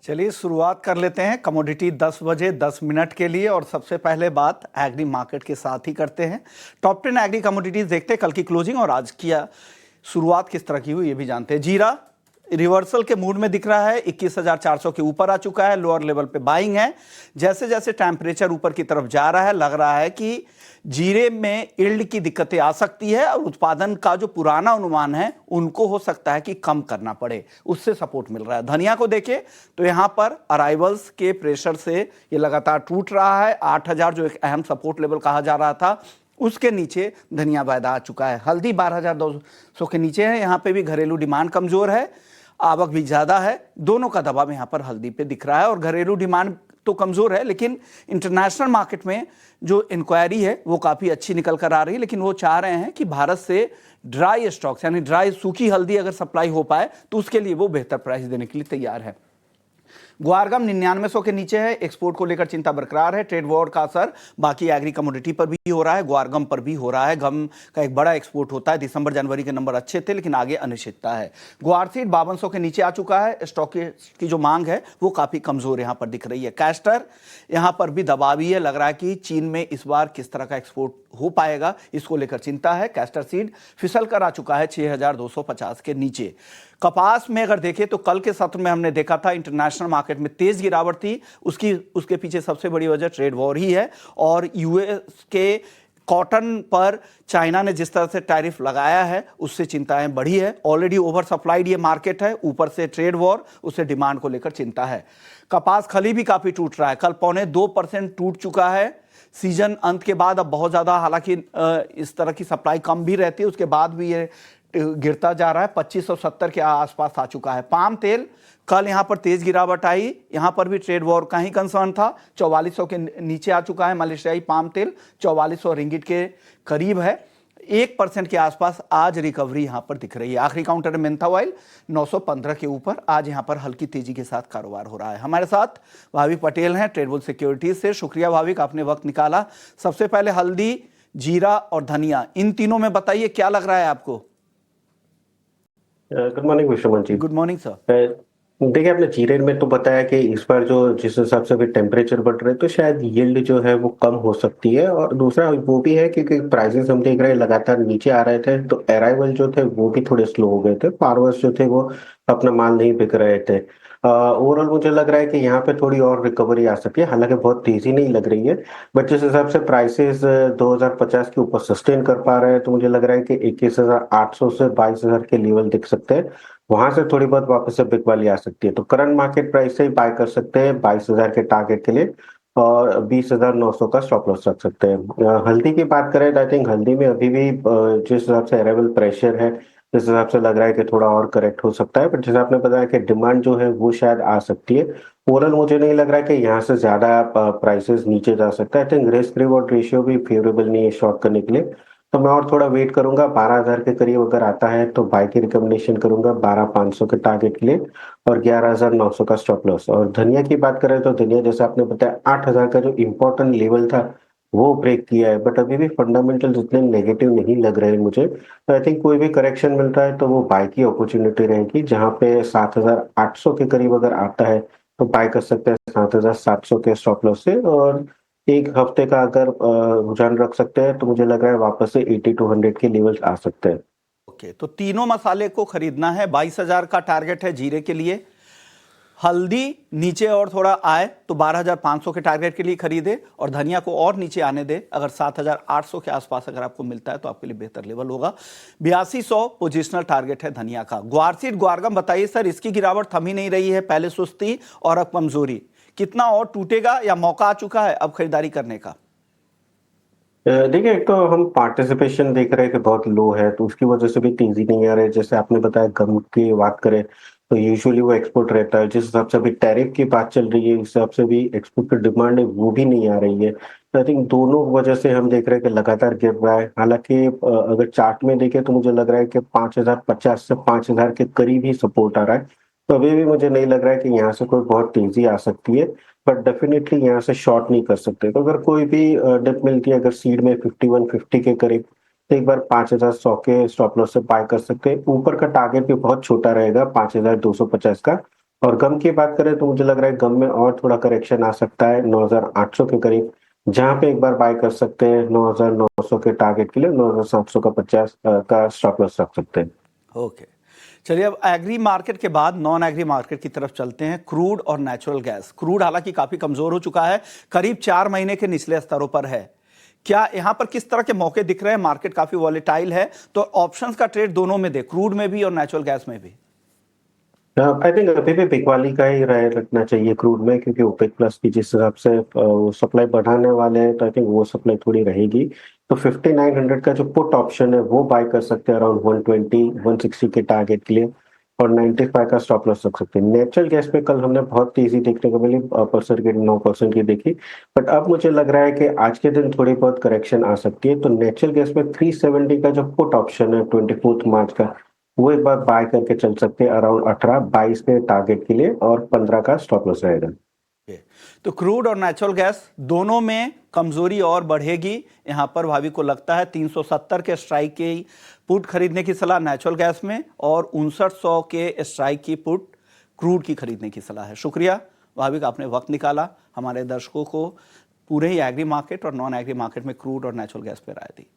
चलिए शुरुआत कर लेते हैं कमोडिटी 10 बजे 10 मिनट के लिए। और सबसे पहले बात एग्री मार्केट के साथ ही करते हैं। टॉप 10 एग्री कमोडिटीज देखते हैं कल की क्लोजिंग और आज की शुरुआत किस तरह की हुई ये भी जानते हैं। जीरा रिवर्सल के मूड में दिख रहा है, 21,400 के ऊपर आ चुका है, लोअर लेवल पे बाइंग है। जैसे जैसे टेम्परेचर ऊपर की तरफ जा रहा है लग रहा है कि जीरे में यील्ड की दिक्कतें आ सकती है और उत्पादन का जो पुराना अनुमान है उनको हो सकता है कि कम करना पड़े, उससे सपोर्ट मिल रहा है। धनिया को देखें तो यहां पर अराइवल्स के प्रेशर से ये लगातार टूट रहा है। 8,000 जो एक अहम सपोर्ट लेवल कहा जा रहा था उसके नीचे धनिया वायदा आ चुका है। हल्दी 12,200 के नीचे है, यहां पे भी घरेलू डिमांड कमजोर है, आवक भी ज्यादा है, दोनों का दबाव यहां पर हल्दी पे दिख रहा है। और घरेलू डिमांड तो कमजोर है लेकिन इंटरनेशनल मार्केट में जो इंक्वायरी है वो काफी अच्छी निकल कर आ रही है। लेकिन वो चाह रहे हैं कि भारत से ड्राई स्टॉक्स यानी ड्राई सूखी हल्दी अगर सप्लाई हो पाए तो उसके लिए वो बेहतर प्राइस देने के लिए तैयार है। ग्वारगम 9900 के नीचे है, एक्सपोर्ट को लेकर चिंता बरकरार है। ट्रेड वॉर का असर बाकी एग्री कमोडिटी पर भी हो रहा है, ग्वारगम पर भी हो रहा है। गम का एक बड़ा एक्सपोर्ट होता है, दिसंबर जनवरी के नंबर अच्छे थे लेकिन आगे अनिश्चितता है। ग्वारसीड 5200 के नीचे आ चुका है, स्टॉक की जो मांग है वो काफी कमजोर यहां पर दिख रही है। कैस्टर यहां पर भी दबाव ही है, लग रहा है कि चीन में इस बार किस तरह का एक्सपोर्ट हो पाएगा इसको लेकर चिंता है। कैस्टर सीड फिसल कर आ चुका है 6,250 के नीचे। कपास में अगर देखें तो कल के सत्र में हमने देखा था इंटरनेशनल मार्केट में तेज गिरावट थी, उसके पीछे सबसे बड़ी वजह ट्रेड वॉर ही है। और यूएस के कॉटन पर चाइना ने जिस तरह से टैरिफ लगाया है उससे चिंताएं बढ़ी है। ऑलरेडी ओवर सप्लाइड ये मार्केट है, ऊपर से ट्रेड वॉर, उससे डिमांड को लेकर चिंता है। कपास खली भी काफी टूट रहा है, कल 0.25% टूट चुका है। सीजन अंत के बाद अब बहुत ज्यादा, हालांकि इस तरह की सप्लाई कम भी रहती है उसके बाद भी ये गिरता जा रहा है, 2570 के आसपास आ चुका है। पाम तेल कल यहां पर तेज गिरावट आई, यहां पर भी ट्रेड वॉर का ही कंसर्न था, 4400 के नीचे आ चुका है। मलेशियाई पाम तेल 4400 रिंगिट के करीब है, 1% के आसपास आज रिकवरी यहां पर दिख रही है। आखिरी काउंटर में मेंथा ऑयल 915 के ऊपर, आज यहां पर हल्की तेजी के साथ कारोबार हो रहा है। हमारे साथ भाविक पटेल हैं ट्रेडबुल सिक्योरिटीज से। शुक्रिया भाविक, आपने वक्त निकाला। सबसे पहले हल्दी, जीरा और धनिया, इन तीनों में बताइए क्या लग रहा है आपको? Good morning Vishwaman ji. Good morning sir. देखिए, आपने जीरे में तो बताया कि इस बार जो जिस हिसाब से अभी टेम्परेचर बढ़ रहे हैं तो शायद यील्ड जो है वो कम हो सकती है। और दूसरा वो भी है क्योंकि प्राइसेस हम देख रहे हैं लगातार नीचे आ रहे थे तो अराइवल जो थे वो भी थोड़े स्लो हो गए थे, फार्मर्स जो थे वो अपना माल नहीं बिक रहे थे। ओवरऑल मुझे लग रहा है कि यहाँ पे थोड़ी और रिकवरी आ सकती है, हालांकि बहुत तेजी नहीं लग रही है। बट जिस हिसाब से प्राइसेस 2050 के ऊपर सस्टेन कर पा रहे हैं तो मुझे लग रहा है कि 21,800 से 22,000 के लेवल दिख सकते हैं, वहां से थोड़ी बहुत वापस से बिकवाली आ सकती है। तो करंट मार्केट प्राइस से ही बाय कर सकते हैं 22,000 के टारगेट के लिए और 20,900 का स्टॉप लॉस रख सकते हैं। हल्दी की बात करें तो आई थिंक हल्दी में अभी भी जिस हिसाब से अराइवल प्रेशर है, जिस हिसाब से लग रहा है कि थोड़ा और करेक्ट हो सकता है, बट जैसे आपने बताया कि डिमांड जो है वो शायद आ सकती है। ओवरऑल मुझे नहीं लग रहा है कि यहाँ से ज्यादा प्राइसेस नीचे जा सकता है। I think risk reward ratio भी फेवरेबल नहीं है शॉर्ट करने के लिए, तो मैं और थोड़ा वेट करूंगा। 12,000 के करीब अगर आता है तो बाय की रिकमेंडेशन करूंगा 12,500 के टारगेट के लिए और 11,900 का स्टॉप लॉस। और धनिया की बात करें तो धनिया जैसे आपने बताया 8,000 का जो इम्पोर्टेंट लेवल था वो ब्रेक किया है, बट अभी भी फंडामेंटल जितने नेगेटिव नहीं लग रहे हैं मुझे। तो आई थिंक कोई भी करेक्शन मिलता है तो वो बाय की अपॉर्चुनिटी रहेगी, जहां पे 7,800 के करीब अगर आता है तो बाय कर सकते हैं 7,700 के स्टॉप लॉस से। और एक हफ्ते का अगर रुझान रख सकते हैं तो मुझे लग रहा है वापस से 80 टू 100 के लेवल्स आ सकते हैं। ओके, तो तीनों मसाले को खरीदना है। 22,000 का टारगेट है जीरे के लिए। हल्दी नीचे और थोड़ा आए तो 12,500 के टारगेट के लिए खरीदे और धनिया को और नीचे आने दे। अगर 7,800 के आसपास अगर आपको मिलता है तो आपके लिए बेहतर लेवल होगा। 8200 पोजिशनल टारगेट है धनिया का। ग्वारसीड ग्वारगम बताइए सर, इसकी गिरावट थम ही नहीं रही है, पहले सुस्ती और अब कमजोरी, कितना और टूटेगा या मौका आ चुका है अब खरीदारी करने का? देखिए, एक तो हम पार्टिसिपेशन देख रहे हैं कि बहुत लो है तो उसकी वजह से भी तेजी नहीं आ रही है। जैसे आपने बताया गम की बात करें तो यूजुअली वो एक्सपोर्ट रहता है, जिस हिसाब से अभी टैरिफ की बात चल रही है उस हिसाब से भी एक्सपोर्ट की डिमांड है वो भी नहीं आ रही है। तो आई थिंक दोनों वजह से हम देख रहे हैं कि लगातार गिर रहा है। हालांकि अगर चार्ट में देखें तो मुझे लग रहा है कि 5,050 से 5,000 के करीब ही सपोर्ट आ रहा है। तो अभी भी मुझे नहीं लग रहा है कि यहाँ से कोई बहुत तेजी आ सकती है, बट डेफिनेटली यहाँ से शॉर्ट नहीं कर सकते। तो अगर कोई भी डिप मिलती है, अगर सीड में 5150 के करीब, तो एक बार 5,100 के स्टॉप लॉस से बाय कर सकते हैं। ऊपर का टारगेट भी बहुत छोटा रहेगा 5,250 का, और गम की बात करें तो मुझे लग रहा है गम में और थोड़ा करेक्शन आ सकता है 9,800 के करीब, जहां पे एक बार बाय कर सकते हैं 9,900 के टारगेट के लिए 9,700 का 50 का स्टॉप लॉस रख सकते हैं। ओके, चलिए अब एग्री मार्केट के बाद नॉन एग्री मार्केट की तरफ चलते हैं। क्रूड और नेचुरल गैस। क्रूड हालांकि काफी कमजोर हो चुका है, करीब 4 महीने के निचले स्तरों पर है। क्या यहां पर किस तरह के मौके दिख रहे हैं? मार्केट काफी वॉलेटाइल है, तो ऑप्शंस का ट्रेड दोनों में दे, क्रूड में भी और नेचुरल गैस में भी। आई थिंक अभी भी बिकवाली का ही राय रखना चाहिए क्रूड में, क्योंकि ओपेक प्लस की जिस हिसाब से सप्लाई बढ़ाने वाले हैं, तो आई थिंक वो सप्लाई थोड़ी रहेगी। तो 5900 का जो पुट ऑप्शन है वो बाय कर सकते हैं अराउंड 120 160 के टारगेट के लिए, और 95 का स्टॉप लॉस रख सकते हैं। नेचुरल गैस पे कल हमने बहुत तेजी देखने को मिली, परसेंट की 9% की देखी, बट अब मुझे लग रहा है कि आज के दिन थोड़ी बहुत करेक्शन आ सकती है। तो नेचुरल गैस में 370 का जो पुट ऑप्शन है 24 मार्च का, वो एक बार बाय करके चल सकते हैं अराउंड 18-22 के टारगेट के लिए, और 15 का स्टॉप लॉस रहेगा। तो क्रूड और नेचुरल गैस दोनों में कमजोरी और बढ़ेगी। यहां पर भाभी को लगता है 370 के स्ट्राइक की पुट खरीदने की सलाह नेचुरल गैस में, और 5900 के स्ट्राइक की पुट क्रूड की खरीदने की सलाह है। शुक्रिया भाभी का आपने वक्त निकाला, हमारे दर्शकों को पूरे ही एग्री मार्केट और नॉन एग्री मार्केट में क्रूड और नेचुरल गैस पे राय दी।